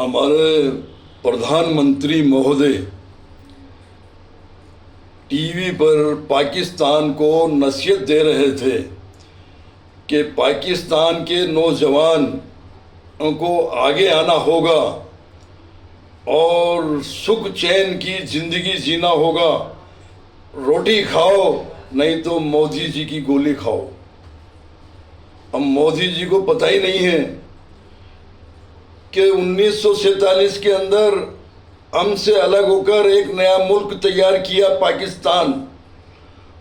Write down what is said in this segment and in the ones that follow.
हमारे प्रधानमंत्री महोदय टीवी पर पाकिस्तान को नसीहत दे रहे थे कि पाकिस्तान के नौजवान को आगे आना होगा और सुख चैन की जिंदगी जीना होगा। रोटी खाओ नहीं तो मोदी जी की गोली खाओ। अब मोदी जी को पता ही नहीं है कि 1947 के अंदर हमसे अलग होकर एक नया मुल्क तैयार किया पाकिस्तान,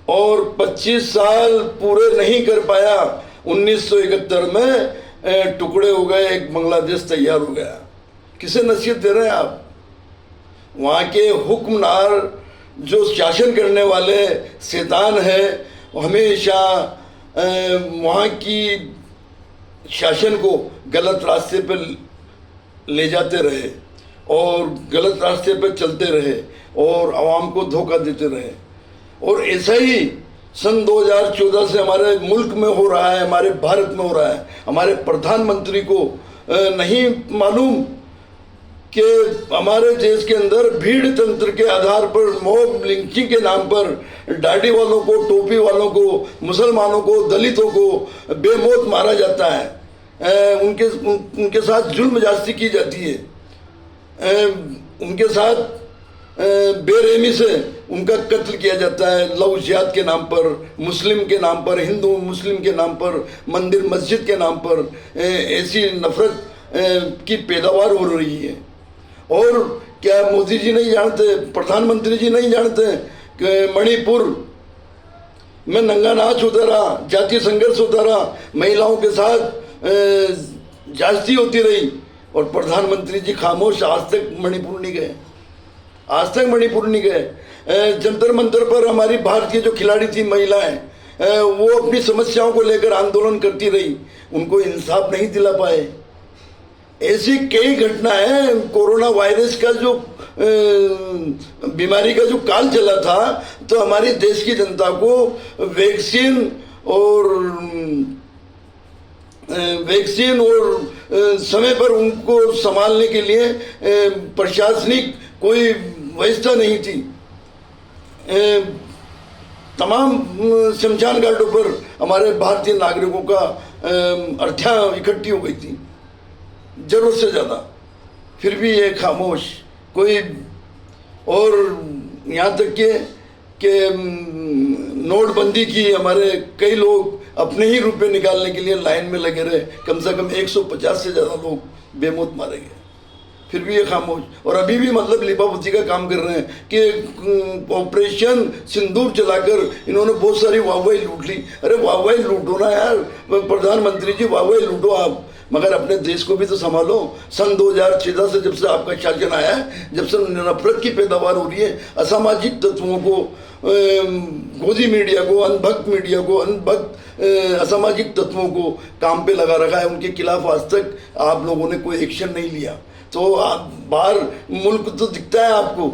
और 25 साल पूरे नहीं कर पाया। 1971 में टुकड़े हो गए, एक बांग्लादेश तैयार हो गया। किसे नसीहत दे रहे हैं आप? वहाँ के हुक्मरान जो शासन करने वाले शैतान है, हमेशा वहाँ की शासन को गलत रास्ते पर ले जाते रहे और गलत रास्ते पर चलते रहे और आवाम को धोखा देते रहे। और ऐसा ही सन 2014 से हमारे मुल्क में हो रहा है, हमारे भारत में हो रहा है। हमारे प्रधानमंत्री को नहीं मालूम कि हमारे देश के अंदर भीड़ तंत्र के आधार पर मॉब लिंचिंग के नाम पर दाढ़ी वालों को, टोपी वालों को, मुसलमानों को, दलितों को बेमौत मारा जाता है। उनके साथ जुल्म जास्ती की जाती है। उनके साथ बेरहमी से उनका कत्ल किया जाता है, लव जिहाद के नाम पर, मुस्लिम के नाम पर, हिंदू मुस्लिम के नाम पर, मंदिर मस्जिद के नाम पर ऐसी नफरत की पैदावार हो रही है। और क्या मोदी जी नहीं जानते, प्रधानमंत्री जी नहीं जानते कि मणिपुर में नंगा नाच होता रहा, जातीय संघर्ष होता रहा, महिलाओं के साथ जास्ती होती रही और प्रधानमंत्री जी खामोश। आज तक मणिपुर नहीं गए, आज तक मणिपुर नहीं गए। जंतर मंतर पर हमारी भारतीय जो खिलाड़ी थी महिलाएं, वो अपनी समस्याओं को लेकर आंदोलन करती रही, उनको इंसाफ नहीं दिला पाए। ऐसी कई घटनाएं, कोरोना वायरस का जो बीमारी का जो काल चला था, तो हमारे देश की जनता को वैक्सीन और समय पर उनको संभालने के लिए प्रशासनिक कोई व्यवस्था नहीं थी। तमाम शमशान घाटों पर हमारे भारतीय नागरिकों का अर्थियाँ इकट्ठी हो गई थी, जरूरत से ज़्यादा, फिर भी ये खामोश कोई। और यहाँ तक कि नोटबंदी की हमारे कई लोग अपने ही रुपए निकालने के लिए लाइन में लगे रहे। कम से कम 150 से ज़्यादा लोग बेमौत मारे गए, फिर भी ये खामोश। और अभी भी मतलब लिपापोती का काम कर रहे हैं कि ऑपरेशन सिंदूर चलाकर इन्होंने बहुत सारी वाहवाही लूट ली। अरे वाहवाही लूटो ना यार, प्रधानमंत्री जी, वाहवाही लूटो आप, मगर अपने देश को भी तो संभालो। सन 2014 से जब से आपका शासन आया है, जब से नफरत की पैदावार हो रही है, असामाजिक तत्वों को, गोदी मीडिया को, अनभक्त मीडिया को, अनभक्त असामाजिक तत्वों को काम पे लगा रखा है। उनके खिलाफ आज तक आप लोगों ने कोई एक्शन नहीं लिया। तो आप बाहर मुल्क तो दिखता है आपको,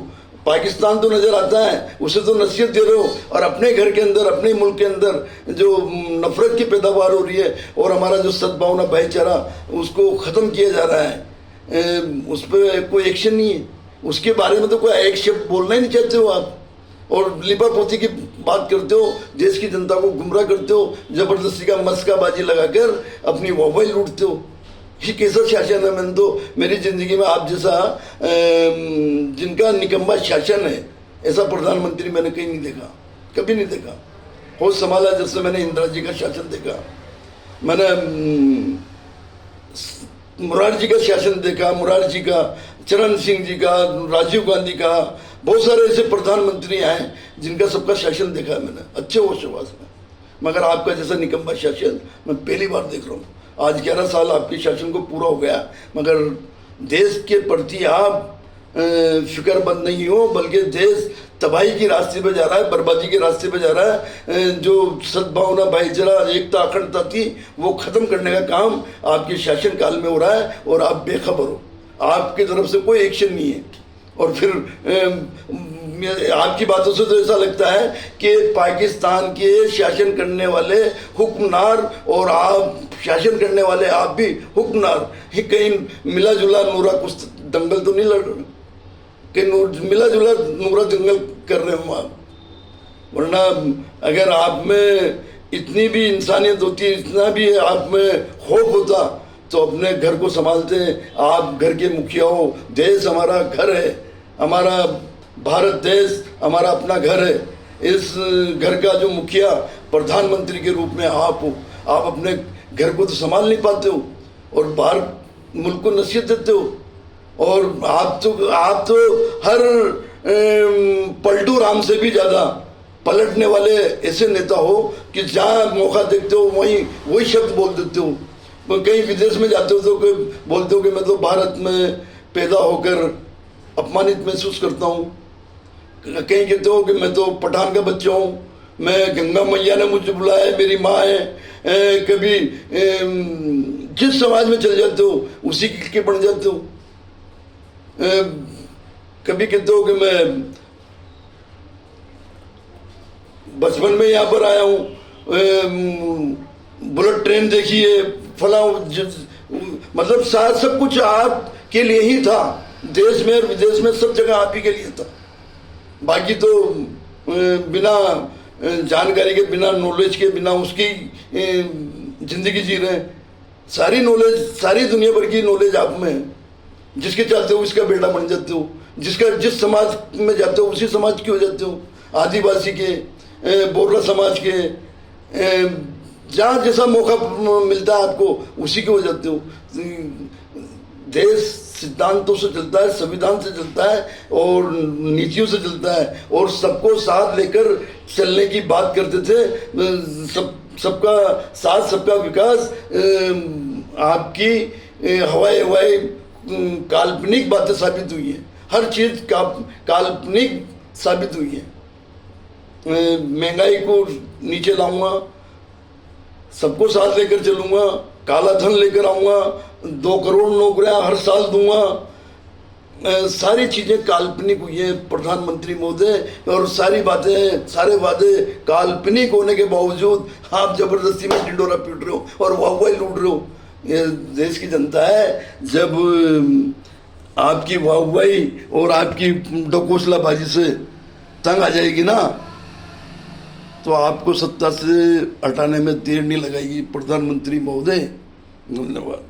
पाकिस्तान तो नजर आता है, उसे तो नसीहत दे रहे हो, और अपने घर के अंदर, अपने मुल्क के अंदर जो नफरत की पैदावार हो रही है और हमारा जो सद्भावना भाईचारा उसको ख़त्म किया जा रहा है, उस पर कोई एक्शन नहीं है। उसके बारे में तो कोई एक शब्द बोलना ही नहीं चाहते हो आप, और लिपापोती की बात करते हो, देश की जनता को गुमराह करते हो, ज़बरदस्ती का मस्काबाजी लगाकर अपनी वाहवाही लूटते हो। ये कैसा शासन है? मैंने तो मेरी ज़िंदगी में आप जैसा जिनका निकम्मा शासन है, ऐसा प्रधानमंत्री मैंने कहीं नहीं देखा, कभी नहीं देखा। होश संभाला जब से मैंने इंदिरा जी का शासन देखा, मैंने मुरारजी का शासन देखा, मुरारजी का, चरण सिंह जी का, राजीव गांधी का, बहुत सारे ऐसे प्रधानमंत्री हैं जिनका सबका शासन देखा है मैंने, अच्छे होश-हवास में। मगर आपका जैसा निकम्मा शासन मैं पहली बार देख रहा हूँ। आज 11 साल आपके शासन को पूरा हो गया, मगर देश के प्रति आप फिक्रमंद नहीं हो, बल्कि देश तबाही के रास्ते पे जा रहा है, बर्बादी के रास्ते पे जा रहा है। जो सद्भावना, भाईचारा, एकता, अखंडता थी, वो ख़त्म करने का काम आपके शासन काल में हो रहा है और आप बेखबर हो। आपकी तरफ से कोई एक्शन नहीं है। और फिर आपकी बातों से तो ऐसा लगता है कि पाकिस्तान के शासन करने वाले हुक्मरान और आप शासन करने वाले आप भी हुक्मनार, कहीं मिला जुला नूरा कुछ दंगल तो नहीं लड़ रहे, कहीं मिला जुला नूरा दंगल कर रहे हो आप? वरना अगर आप में इतनी भी इंसानियत होती, इतना भी आप में खौफ होता, तो अपने घर को संभालते। आप घर के मुखिया हो, देश हमारा घर है, हमारा भारत देश हमारा अपना घर है। इस घर का जो मुखिया प्रधानमंत्री के रूप में आप हो, आप अपने घर को तो संभाल नहीं पाते हो और बाहर मुल्क को नसीहत देते हो। और आप तो हर पलटू राम से भी ज़्यादा पलटने वाले ऐसे नेता हो कि जहाँ मौका देखते हो वही शब्द बोल देते हो। कहीं विदेश में जाते हो तो बोलते हो कि मैं तो भारत में पैदा होकर अपमानित महसूस करता हूँ। कहीं कहते हो कि मैं तो पठान का बच्चा हूँ, मैं गंगा मैया ने मुझे बुलाया है, मेरी माँ है। कभी जिस समाज में चले जाते हो उसी के बन जाते हो। कभी कहते हो कि मैं बचपन में यहाँ पर आया हूँ, बुलेट ट्रेन देखी है, फला, मतलब सब कुछ आपके लिए ही था। देश में और विदेश में सब जगह आप ही के लिए था। बाकी तो बिना जानकारी के, बिना नॉलेज के, बिना उसकी जिंदगी जी रहे हैं। सारी नॉलेज, सारी दुनिया भर की नॉलेज आप में है। जिसके चाहते हो उसका बेटा बन जाते हो, जिस समाज में जाते हो उसी समाज के हो जाते हो। आदिवासी के, बोर्रा समाज के, जहाँ जैसा मौका मिलता है आपको उसी के हो जाते हो। देश सिद्धांतों से चलता है, संविधान से चलता है और नीतियों से चलता है, और सबको साथ लेकर चलने की बात करते थे। सबका साथ, सबका विकास आपकी हवाई काल्पनिक बातें साबित हुई है। हर चीज काल्पनिक साबित हुई है। महंगाई को नीचे लाऊंगा, सबको साथ लेकर चलूंगा, काला धन लेकर आऊंगा, 2 करोड़ नौकरियां हर साल दूंगा। सारी चीजें काल्पनिक हुई है प्रधानमंत्री महोदय, और सारी बातें, सारे वादे काल्पनिक होने के बावजूद आप जबरदस्ती में ढिंडोरा पीट रहे हो और वाहवाही लूट रहे हो। ये देश की जनता है। जब आपकी वाहवाही और आपकी डकोसलाबाजी से तंग आ जाएगी ना, तो आपको सत्ता से हटाने में देर नहीं लगाएगी प्रधानमंत्री महोदय। धन्यवाद।